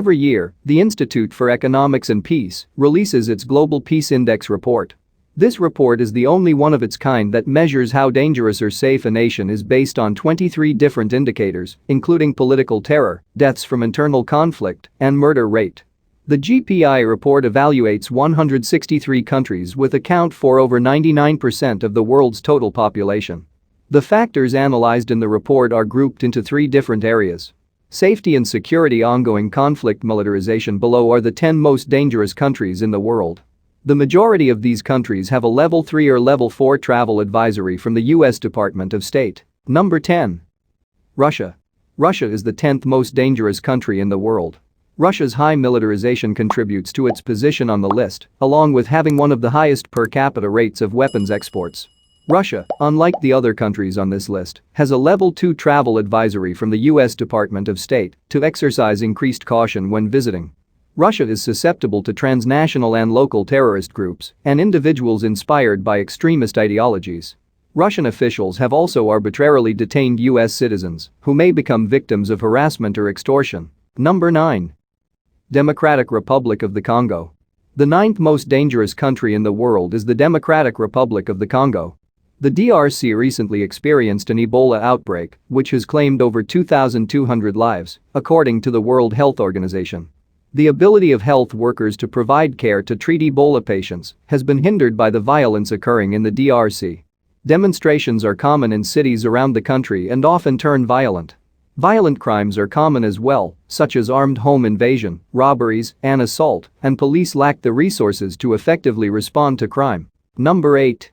Every year, the Institute for Economics and Peace releases its Global Peace Index report. This report is the only one of its kind that measures how dangerous or safe a nation is based on 23 different indicators, including political terror, deaths from internal conflict, and murder rate. The GPI report evaluates 163 countries with account for over 99% of the world's total population. The factors analyzed in the report are grouped into 3 different areas. Safety and security, ongoing conflict, militarization. Below are the 10 most dangerous countries in the world. The majority of these countries have a Level 3 or Level 4 travel advisory from the US Department of State. Number 10. Russia. Russia is the 10th most dangerous country in the world. Russia's high militarization contributes to its position on the list, along with having one of the highest per capita rates of weapons exports. Russia, unlike the other countries on this list, has a Level 2 travel advisory from the US Department of State to exercise increased caution when visiting. Russia is susceptible to transnational and local terrorist groups and individuals inspired by extremist ideologies. Russian officials have also arbitrarily detained US citizens who may become victims of harassment or extortion. Number 9. Democratic Republic of the Congo. The 9th most dangerous country in the world is the Democratic Republic of the Congo. The DRC recently experienced an Ebola outbreak, which has claimed over 2,200 lives, according to the World Health Organization. The ability of health workers to provide care to treat Ebola patients has been hindered by the violence occurring in the DRC. Demonstrations are common in cities around the country and often turn violent. Violent crimes are common as well, such as armed home invasion, robberies, and assault, and police lack the resources to effectively respond to crime. Number 8.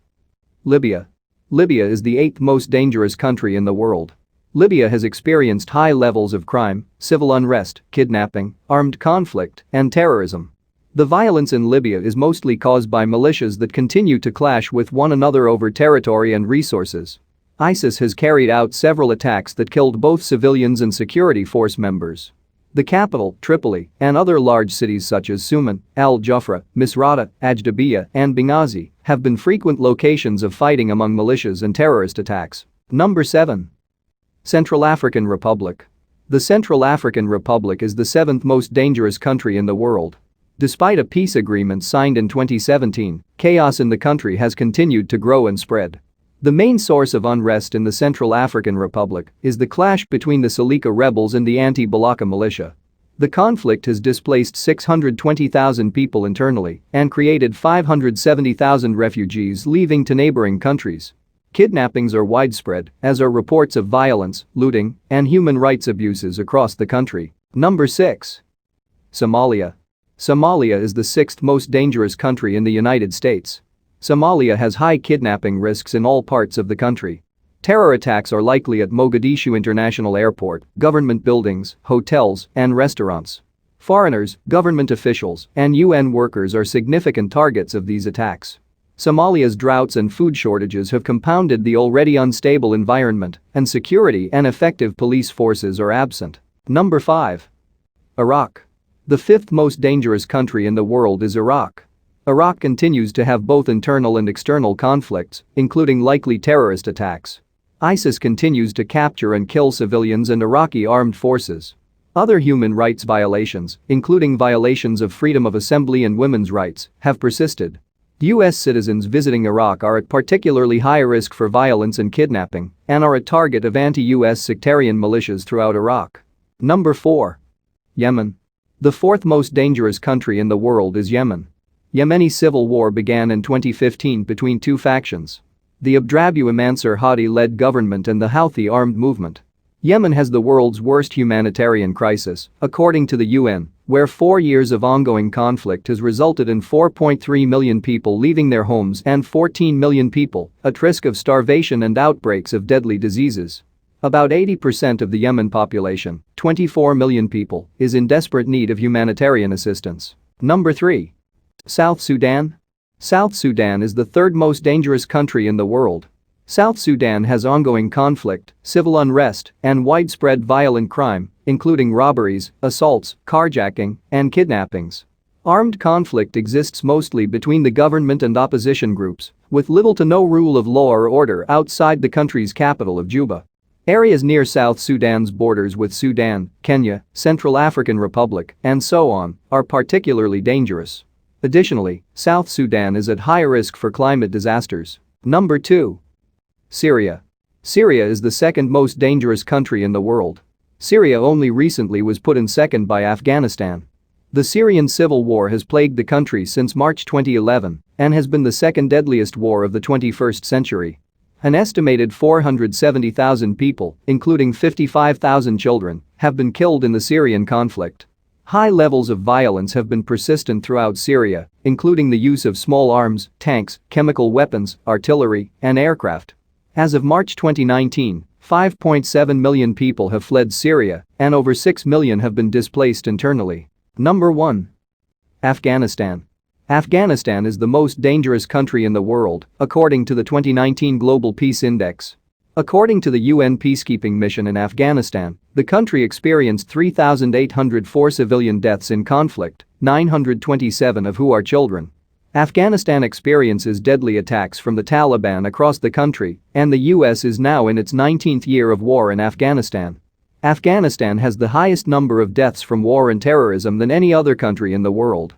Libya. Libya is the 8th most dangerous country in the world. Libya has experienced high levels of crime, civil unrest, kidnapping, armed conflict, and terrorism. The violence in Libya is mostly caused by militias that continue to clash with one another over territory and resources. ISIS has carried out several attacks that killed both civilians and security force members. The capital, Tripoli, and other large cities such as Suman, Al Jufra, Misrata, Ajdabiya, and Benghazi have been frequent locations of fighting among militias and terrorist attacks. Number 7. Central African Republic. The Central African Republic is the 7th most dangerous country in the world. Despite a peace agreement signed in 2017, chaos in the country has continued to grow and spread. The main source of unrest in the Central African Republic is the clash between the Seleka rebels and the anti-Balaka militia. The conflict has displaced 620,000 people internally and created 570,000 refugees leaving to neighboring countries. Kidnappings are widespread, as are reports of violence, looting, and human rights abuses across the country. Number 6. Somalia. Somalia is the 6th most dangerous country in the United States. Somalia has high kidnapping risks in all parts of the country. Terror attacks are likely at Mogadishu International Airport, government buildings, hotels, and restaurants. Foreigners, government officials, and UN workers are significant targets of these attacks. Somalia's droughts and food shortages have compounded the already unstable environment, and security and effective police forces are absent. Number 5. Iraq. The 5th most dangerous country in the world is Iraq. Iraq continues to have both internal and external conflicts, including likely terrorist attacks. ISIS continues to capture and kill civilians and Iraqi armed forces. Other human rights violations, including violations of freedom of assembly and women's rights, have persisted. US citizens visiting Iraq are at particularly high risk for violence and kidnapping and are a target of anti-US sectarian militias throughout Iraq. Number 4. Yemen. The 4th most dangerous country in the world is Yemen. Yemeni civil war began in 2015 between 2 factions: the Abdrabbu Mansur Hadi-led government and the Houthi armed movement. Yemen has the world's worst humanitarian crisis, according to the UN, where 4 years of ongoing conflict has resulted in 4.3 million people leaving their homes and 14 million people at risk of starvation and outbreaks of deadly diseases. About 80% of the Yemen population, 24 million people, is in desperate need of humanitarian assistance. Number 3. South Sudan. South Sudan is the 3rd most dangerous country in the world. South Sudan has ongoing conflict, civil unrest, and widespread violent crime, including robberies, assaults, carjacking, and kidnappings. Armed conflict exists mostly between the government and opposition groups, with little to no rule of law or order outside the country's capital of Juba. Areas near South Sudan's borders with Sudan, Kenya, Central African Republic, and so on, are particularly dangerous. Additionally, South Sudan is at high risk for climate disasters. Number 2. Syria. Syria is the second most dangerous country in the world. Syria only recently was put in second by Afghanistan. The Syrian civil war has plagued the country since March 2011 and has been the second deadliest war of the 21st century. An estimated 470,000 people, including 55,000 children, have been killed in the Syrian conflict. High levels of violence have been persistent throughout Syria, including the use of small arms, tanks, chemical weapons, artillery, and aircraft. As of March 2019, 5.7 million people have fled Syria and over 6 million have been displaced internally. Number 1. Afghanistan. Afghanistan is the most dangerous country in the world, according to the 2019 Global Peace Index. According to the UN peacekeeping mission in Afghanistan, the country experienced 3,804 civilian deaths in conflict, 927 of who are children. Afghanistan experiences deadly attacks from the Taliban across the country, and the US is now in its 19th year of war in Afghanistan. Afghanistan has the highest number of deaths from war and terrorism than any other country in the world.